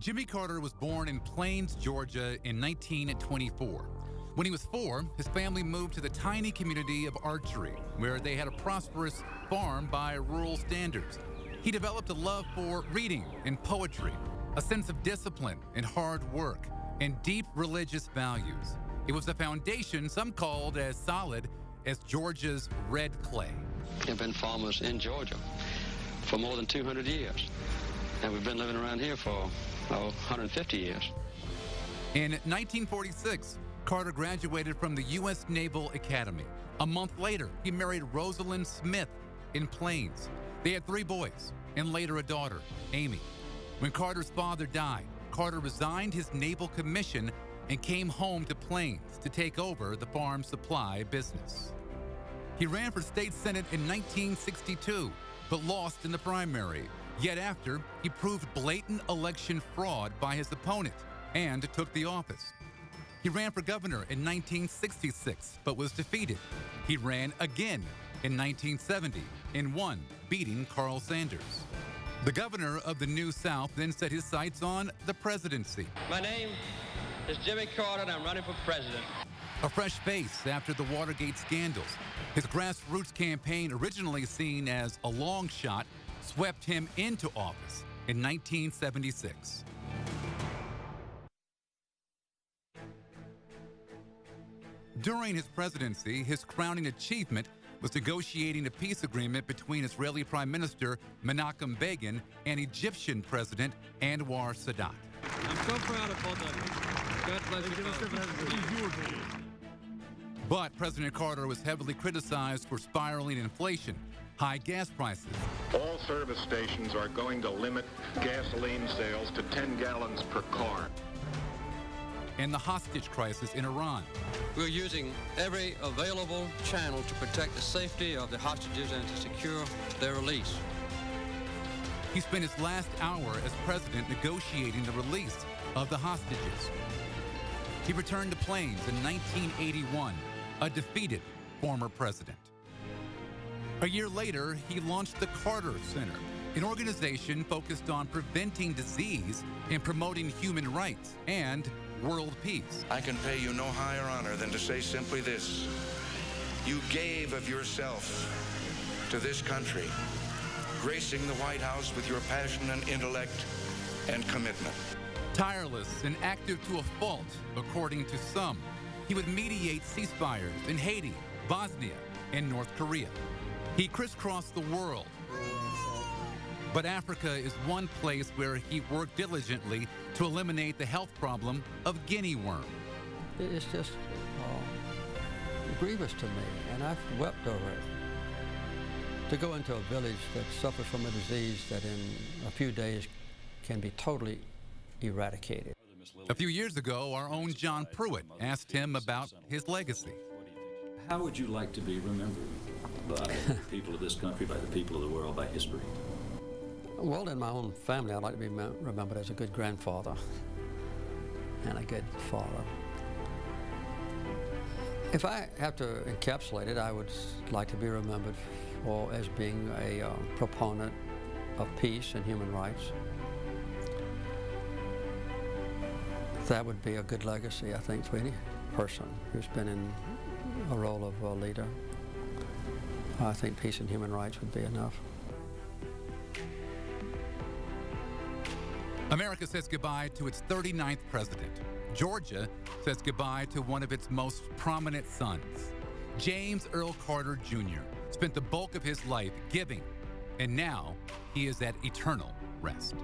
Jimmy Carter was born in Plains, Georgia in 1924. When he was 4, his family moved to the tiny community of Archery, where they had a prosperous farm by rural standards. He developed a love for reading and poetry, a sense of discipline and hard work, and deep religious values. It was a foundation some called as solid as Georgia's red clay. There have been farmers in Georgia for more than 200 years, and we've been living around here for 150 years. In 1946, Carter graduated from the U.S. Naval Academy. A month later, he married Rosalind Smith in Plains. They had 3 boys and later a daughter, Amy. When Carter's father died, Carter resigned his naval commission and came home to Plains to take over the farm supply business. He ran for state senate in 1962, but lost in the primary. Yet after, he proved blatant election fraud by his opponent and took the office. He ran for governor in 1966, but was defeated. He ran again in 1970 and won, beating Carl Sanders. The governor of the New South then set his sights on the presidency. My name is Jimmy Carter, and I'm running for president. A fresh face after the Watergate scandals. His grassroots campaign, originally seen as a long shot, swept him into office in 1976. During his presidency, his crowning achievement was negotiating a peace agreement between Israeli Prime Minister Menachem Begin and Egyptian President Anwar Sadat. I'm so proud of both of you. God bless you. But President Carter was heavily criticized for spiraling inflation, high gas prices. All service stations are going to limit gasoline sales to 10 gallons per car. And the hostage crisis in Iran. We're using every available channel to protect the safety of the hostages and to secure their release. He spent his last hour as president negotiating the release of the hostages. He returned to Plains in 1981, a defeated former president. A year later, he launched the Carter Center, an organization focused on preventing disease and promoting human rights and world peace. I can pay you no higher honor than to say simply this: you gave of yourself to this country, gracing the White House with your passion and intellect and commitment. Tireless and active to a fault, according to some, he would mediate ceasefires in Haiti, Bosnia, and North Korea. He crisscrossed the world. But Africa is one place where he worked diligently to eliminate the health problem of guinea worm. It's just grievous to me, and I've wept over it. To go into a village that suffers from a disease that in a few days can be totally eradicated. A few years ago, our own John Pruitt asked him about his legacy. How would you like to be remembered by the people of this country, by the people of the world, by history? Well, in my own family, I'd like to be remembered as a good grandfather and a good father. If I have to encapsulate it, I would like to be remembered as being a proponent of peace and human rights. That would be a good legacy, I think, for any person who's been in a role of a leader. I think peace and human rights would be enough. America says goodbye to its 39th president. Georgia says goodbye to one of its most prominent sons. James Earl Carter Jr. spent the bulk of his life giving, and now he is at eternal rest.